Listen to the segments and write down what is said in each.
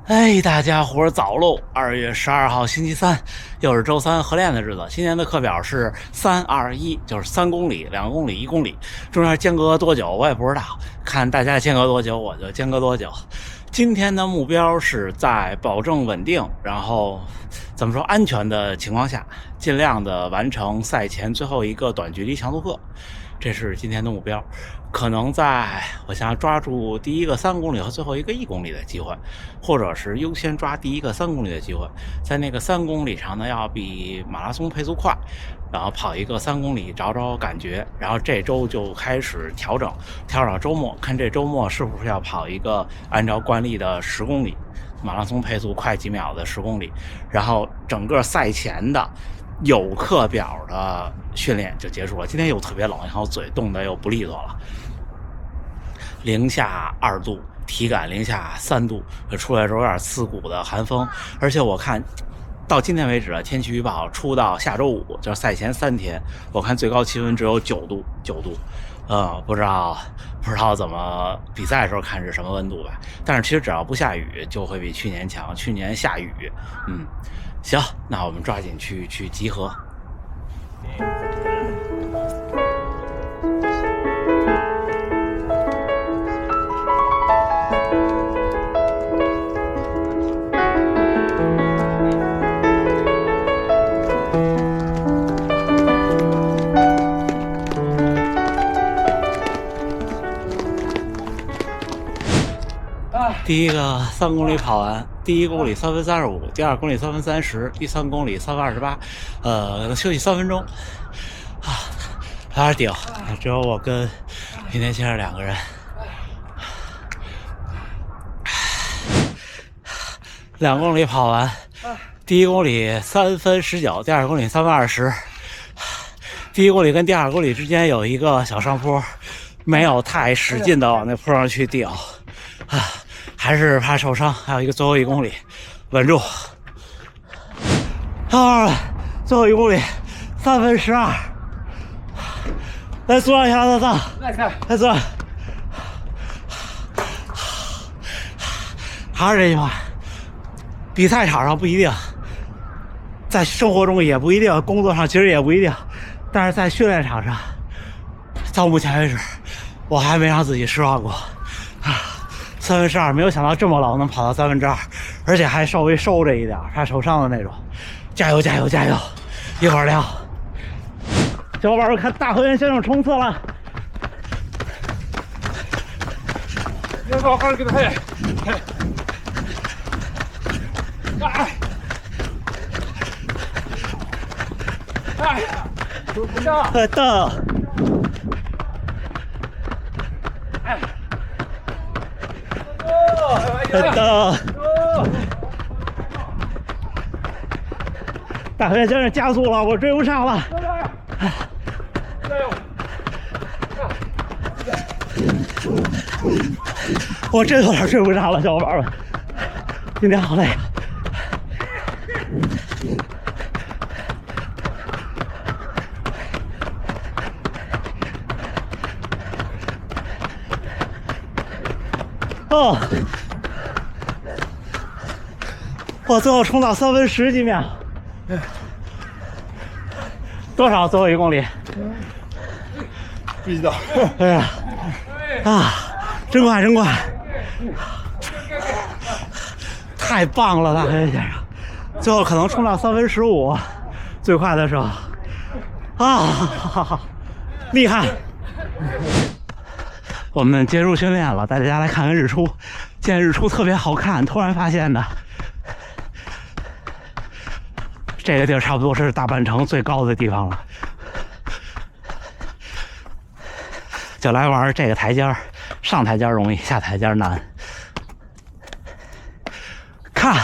哎，大家伙儿早喽！2月12号星期三，又是周三合练的日子。今天的课表是321，就是3公里、2公里、1公里，中间间隔多久我也不知道，看大家间隔多久我就间隔多久。今天的目标是在保证稳定，然后怎么说安全的情况下，尽量的完成赛前最后一个短距离强度课。这是今天的目标，可能我想抓住第一个3公里和最后一个1公里的机会，或者是优先抓第一个3公里的机会。在那个3公里上呢，要比马拉松配速快，然后跑一个3公里找找感觉，然后这周就开始调整周末，看这周末是不是要跑一个按照惯例的10公里，马拉松配速快几秒的10公里，然后整个赛前的有课表的训练就结束了。今天又特别冷，然后嘴冻得又不利索了，-2度，体感-3度，出来的时候有点刺骨的寒风。而且我看到今天为止天气预报出到下周5，就是赛前3天，我看最高气温只有9度，不知道怎么比赛的时候看是什么温度吧。但是其实只要不下雨就会比去年强，去年下雨。行，那我们抓紧去集合。第一个3公里跑完，第1公里3分35，第2公里3分30，第3公里3分28，休息3分钟。有点顶，只有我跟平田先生2个人。2公里跑完，第1公里3分19，第2公里3分20。第1公里跟第2公里之间有一个小上坡，没有太使劲的往那坡上去顶，还是怕受伤。还有一个最后1公里，稳住。最后1公里3分12。来坐一下，来坐。还是这句话，比赛场上不一定，在生活中也不一定，工作上其实也不一定，但是在训练场上，到目前为止，我还没让自己失望过。3分12，没有想到这么冷能跑到2分之2，而且还稍微收着一点，怕受伤的那种。加油，一会儿聊。小伙伴们看大河原先生冲刺了，你好好给他嘿，不下，到，到，大河原先生加速了，我追不上了。我真有点追不上了，小伙伴们，今天好累。我最后冲到3分10几秒，多少？最后1公里？不知道。哎呀，真快！太棒了，大黑先生！最后可能冲到3分15，最快的时候，厉害！我们结束训练了，带大家来看看日出。现在日出特别好看，突然发现的。这个地儿差不多是大半城最高的地方了，就来玩这个台阶，上台阶容易，下台阶难。看，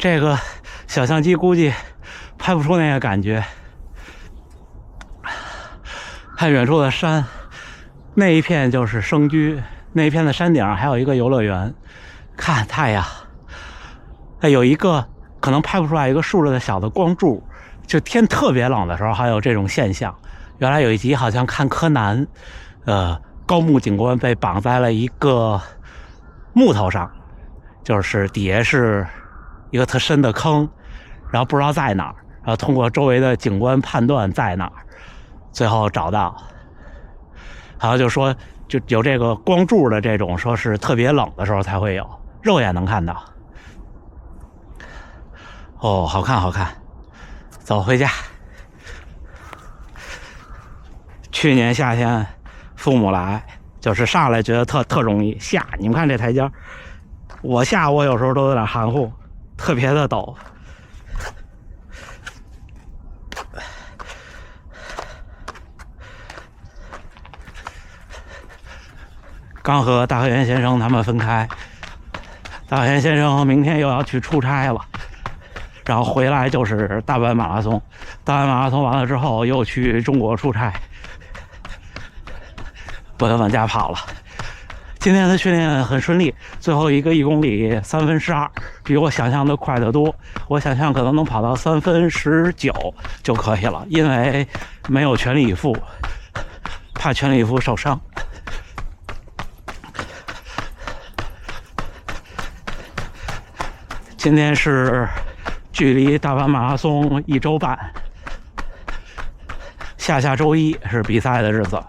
这个小相机估计拍不出那个感觉。看远处的山，那一片就是生居，那一片的山顶还有一个游乐园。看太阳，有一个可能拍不出来一个竖着的小的光柱，就天特别冷的时候还有这种现象。原来有一集好像看柯南，高木警官被绑在了一个木头上，就是底下是一个特深的坑，然后不知道在哪儿，然后通过周围的景观判断在哪儿，最后找到。然后就说就有这个光柱的这种，说是特别冷的时候才会有，肉眼能看到。哦，好看好看，走回家。去年夏天父母来，就是上来觉得特容易下，你们看这台阶，我下我有时候都有点含糊，特别的陡。刚和大河源先生他们分开，大河源先生明天又要去出差了，然后回来就是大阪马拉松，大阪马拉松完了之后又去中国出差，不能往家跑了。今天的训练很顺利，最后一个1公里3分12，比我想象的快得多。我想象可能能跑到3分19就可以了，因为没有全力以赴，怕全力以赴受伤。今天是距离大阪马拉松1周半，下周一是比赛的日子。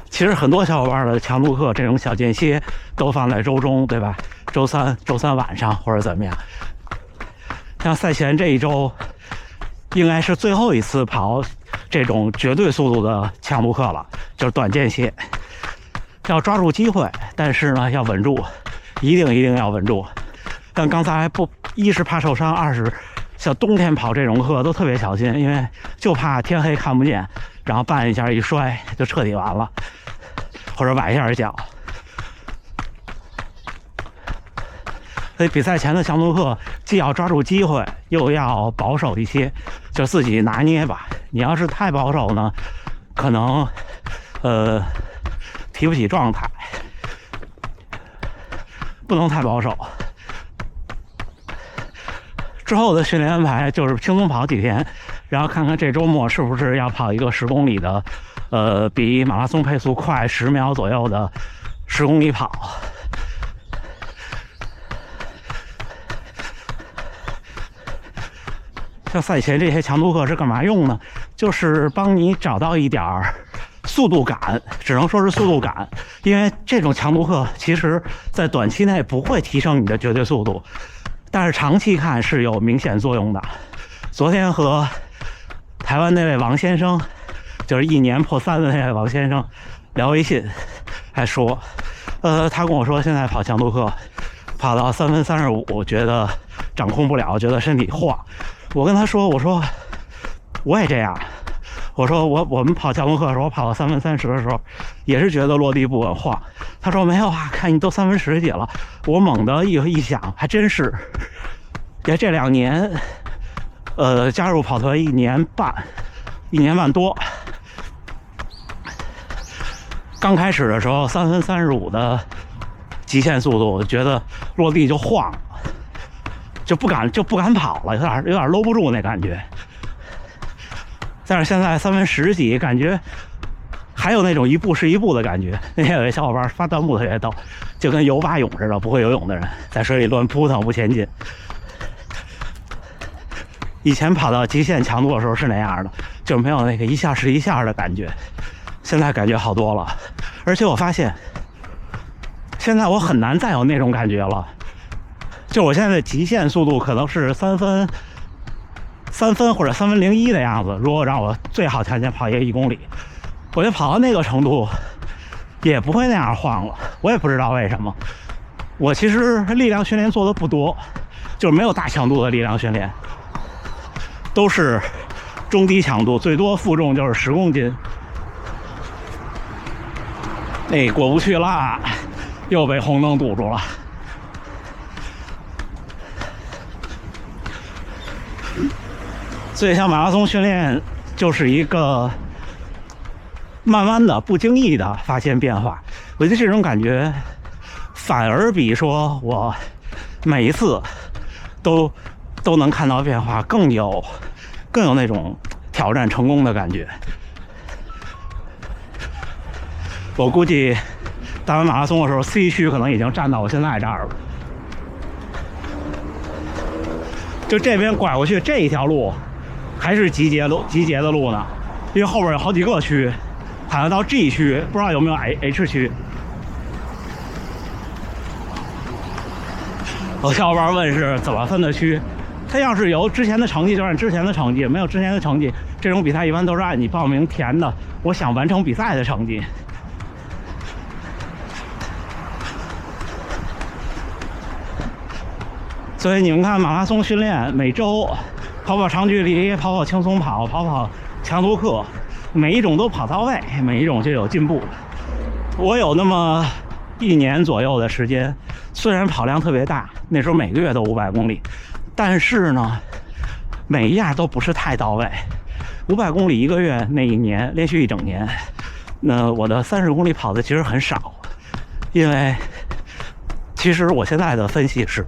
其实很多小伙伴的强度课这种小间歇都放在周中，对吧？周三晚上或者怎么样。像赛前这一周应该是最后一次跑这种绝对速度的强度课了，就是短间歇，要抓住机会，但是呢要稳住，一定要稳住。但刚才不，一是怕受伤，二是像冬天跑这种课都特别小心，因为就怕天黑看不见，然后绊一下一摔就彻底完了，或者崴一下脚。所以比赛前的强度课既要抓住机会，又要保守一些，就自己拿捏吧。你要是太保守呢，可能提不起状态，不能太保守。之后的训练安排就是轻松跑几天，然后看看这周末是不是要跑一个10公里的，比马拉松配速快10秒左右的10公里跑。像赛前这些强度课是干嘛用呢？就是帮你找到一点速度感，只能说是速度感，因为这种强度课其实在短期内不会提升你的绝对速度，但是长期看是有明显作用的。昨天和台湾那位王先生，就是1年破3的那位王先生聊微信，还说，他跟我说现在跑强度课跑到3分35，觉得掌控不了，觉得身体晃。我跟他说，我说我也这样，我说我们跑强度课的时候，我跑到3分30的时候，也是觉得落地不稳晃。他说没有啊，看你都3分10几了。我猛地一想，还真是。也这2年，加入跑团1年半多。刚开始的时候，3分35的极限速度，我觉得落地就晃了。就不敢跑了，有点搂不住那感觉。但是现在3分10几，感觉还有那种一步是一步的感觉。那天有一小伙伴发弹幕特别逗，就跟游蛙泳似的，不会游泳的人在水里乱扑腾不前进。以前跑到极限强度的时候是那样的，就没有那个一下是一下的感觉。现在感觉好多了，而且我发现现在我很难再有那种感觉了。就我现在的极限速度可能是3分或者3分01的样子。如果让我最好条件跑一个1公里，我就跑到那个程度，也不会那样晃了。我也不知道为什么。我其实力量训练做的不多，就是没有大强度的力量训练，都是中低强度，最多负重就是10公斤。哎，过不去了，又被红灯堵住了。所以像马拉松训练就是一个慢慢的不经意的发现变化。我觉得这种感觉反而比说我每一次都能看到变化更有那种挑战成功的感觉。我估计打完马拉松的时候 ，C 区可能已经站到我现在这儿了。就这边拐过去这一条路，还是集结的路呢，因为后边有好几个区，好像到 G 区，不知道有没有 H 区。有小伙伴问是怎么分的区？它要是有之前的成绩就按之前的成绩，没有之前的成绩，这种比赛一般都是按你报名填的我想完成比赛的成绩。所以你们看，马拉松训练每周跑跑长距离，跑跑轻松跑，跑跑强度课，每一种都跑到位，每一种就有进步。我有那么1年左右的时间，虽然跑量特别大，那时候每个月都500公里，但是呢，每一样都不是太到位。500公里一个月，那一年连续1整年，那我的30公里跑的其实很少，因为其实我现在的分析是，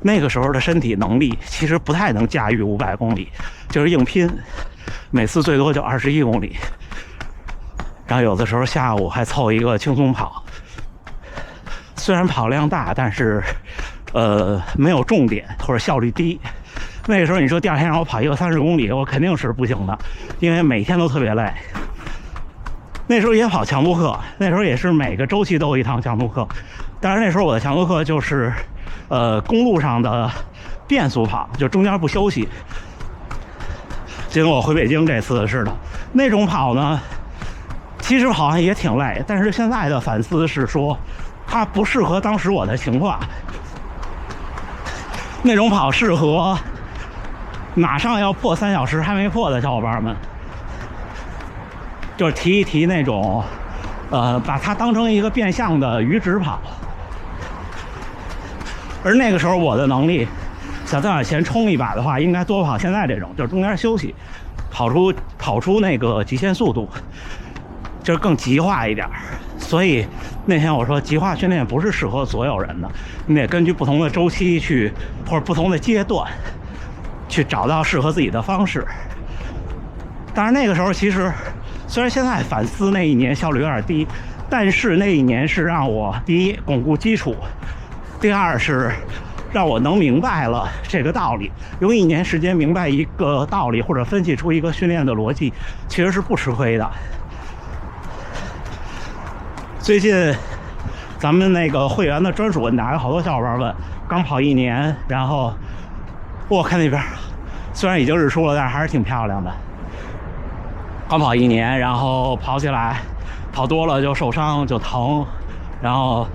那个时候的身体能力其实不太能驾驭500公里，就是硬拼，每次最多就21公里，然后有的时候下午还凑一个轻松跑。虽然跑量大，但是没有重点或者效率低。那个时候你说第二天让我跑一个30公里，我肯定是不行的，因为每天都特别累。那时候也跑强度课，那时候也是每个周期都有一堂强度课，但是那时候我的强度课就是公路上的变速跑，就中间不休息。结果我回北京这次似的，那种跑呢，其实好像也挺累，但是现在的反思是说，它不适合当时我的情况。那种跑适合马上要破3小时还没破的小伙伴们，就是提一提那种把它当成一个变相的阈值跑。而那个时候我的能力想再往前冲一把的话，应该多跑现在这种，就是中间休息，跑出那个极限速度，就是更极化一点。所以那天我说，极化训练不是适合所有人的，你得根据不同的周期去，或者不同的阶段，去找到适合自己的方式。当然那个时候其实，虽然现在反思那一年效率有点低，但是那一年是让我第一巩固基础，第二是让我能明白了这个道理。用1年时间明白一个道理，或者分析出一个训练的逻辑，其实是不吃亏的。最近咱们那个会员的专属问答，有好多小伙伴问，刚跑1年，然后我看那边虽然已经日出了，但是还是挺漂亮的。刚跑1年，然后跑起来跑多了就受伤就疼，然后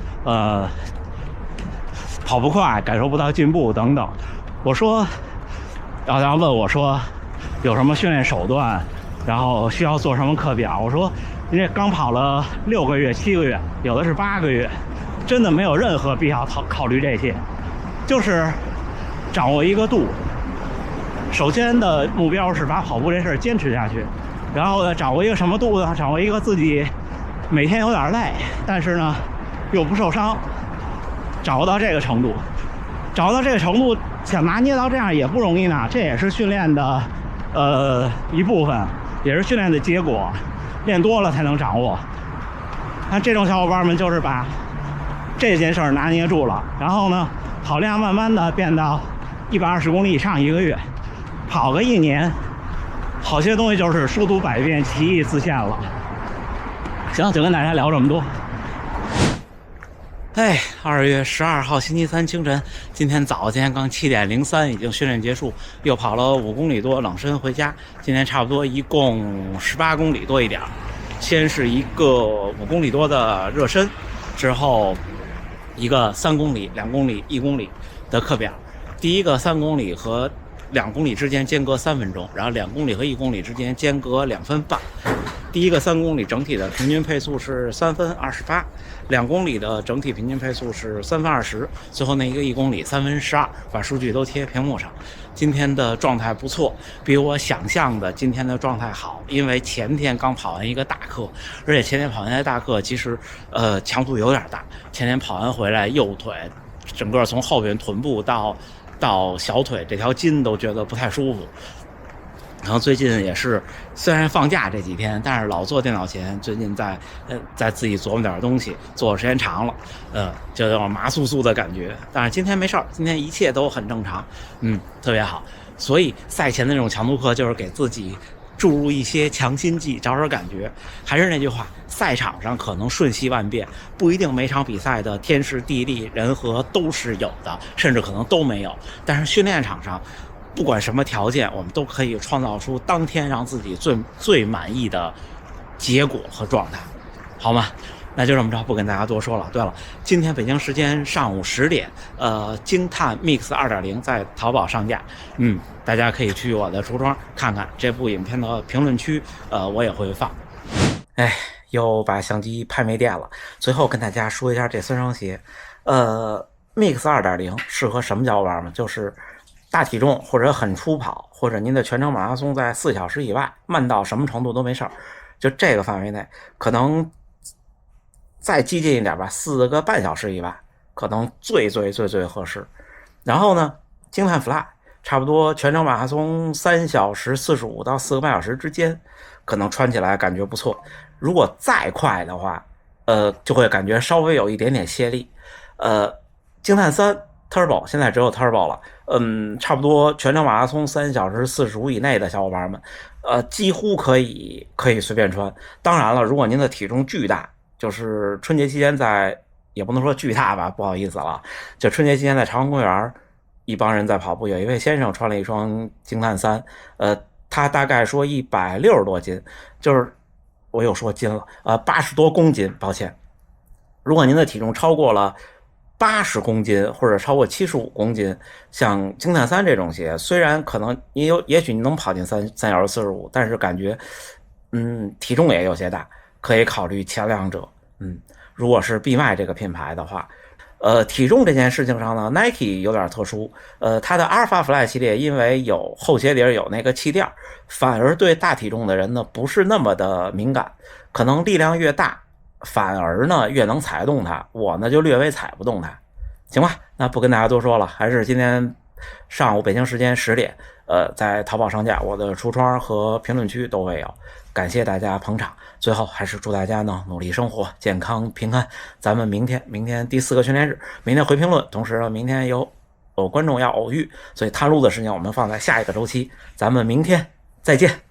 跑不快，感受不到进步等等。我说，然后问我说有什么训练手段，然后需要做什么课表。我说您这刚跑了6个月、7个月，有的是8个月，真的没有任何必要考虑这些，就是掌握一个度。首先的目标是把跑步这事儿坚持下去，然后呢，掌握一个什么度呢？掌握一个自己每天有点累，但是呢又不受伤，掌握到这个程度。掌握到这个程度，想拿捏到这样也不容易呢，这也是训练的一部分，也是训练的结果。练多了才能掌握。那这种小伙伴们就是把这件事儿拿捏住了，然后呢，跑量慢慢的变到120公里以上一个月，跑个1年，好些东西就是书读百遍，其义自现了。行，就跟大家聊这么多。2月12号星期三清晨，今天刚7点03，已经训练结束，又跑了5公里多，冷身回家。今天差不多一共18公里多一点。先是一个5公里多的热身，之后一个3公里、2公里、1公里的课表。第一个3公里和2公里之间间隔3分钟，然后2公里和1公里之间间隔2分半。第一个3公里整体的平均配速是3分28，2公里的整体平均配速是3分20，最后那一个1公里3分12，把数据都贴屏幕上。今天的状态不错，比我想象的今天的状态好，因为前天刚跑完一个大课，而且前天跑完的大课其实强度有点大，前天跑完回来右腿整个从后边臀部到小腿这条筋都觉得不太舒服。然后最近也是，虽然放假这几天，但是老坐电脑前，最近在自己琢磨点东西，坐的时间长了，就有点麻酥酥的感觉。但是今天没事儿，今天一切都很正常，特别好。所以赛前的那种强度课就是给自己注入一些强心剂，找找感觉。还是那句话，赛场上可能瞬息万变，不一定每场比赛的天时地利人和都是有的，甚至可能都没有。但是训练场上，不管什么条件，我们都可以创造出当天让自己最满意的结果和状态，好吗？那就这么着，不跟大家多说了。对了，今天北京时间上午10点，惊叹 Mix 2.0在淘宝上架，大家可以去我的橱窗看看这部影片的评论区，我也会放。又把相机拍没电了。最后跟大家说一下这3双鞋，Mix 2.0适合什么脚玩吗？就是大体重或者很初跑，或者您的全程马拉松在4小时以外，慢到什么程度都没事儿，就这个范围内，可能再激进一点吧，4个半小时以外，可能最合适。然后呢，惊叹 Fly 差不多全程马拉松3小时45到4个半小时之间，可能穿起来感觉不错。如果再快的话，就会感觉稍微有一点点泄力。惊叹3 Turbo 现在只有 Turbo 了，差不多全程马拉松3小时45以内的小伙伴们，几乎可以随便穿。当然了，如果您的体重巨大，就是春节期间也不能说巨大吧，不好意思了，就春节期间在朝阳公园，一帮人在跑步，有一位先生穿了一双惊叹3，他大概说160多斤，就是我又说斤了，80多公斤，抱歉。如果您的体重超过了80公斤或者超过75公斤，像惊叹3这种鞋，虽然可能也许你能跑进3小时45，但是感觉体重也有些大，可以考虑前两者。如果是闭麦这个品牌的话，体重这件事情上呢 ，Nike 有点特殊，它的 Alpha Fly 系列因为有后鞋底有那个气垫，反而对大体重的人呢不是那么的敏感，可能力量越大，反而呢越能踩动它，我呢就略微踩不动它，行吧？那不跟大家多说了，还是今天上午北京时间10点，在淘宝上架，我的橱窗和评论区都会有。感谢大家捧场，最后还是祝大家呢努力生活，健康平安。咱们明天第4个训练日，明天回评论，同时呢明天有观众要偶遇，所以探路的时间我们放在下一个周期，咱们明天再见。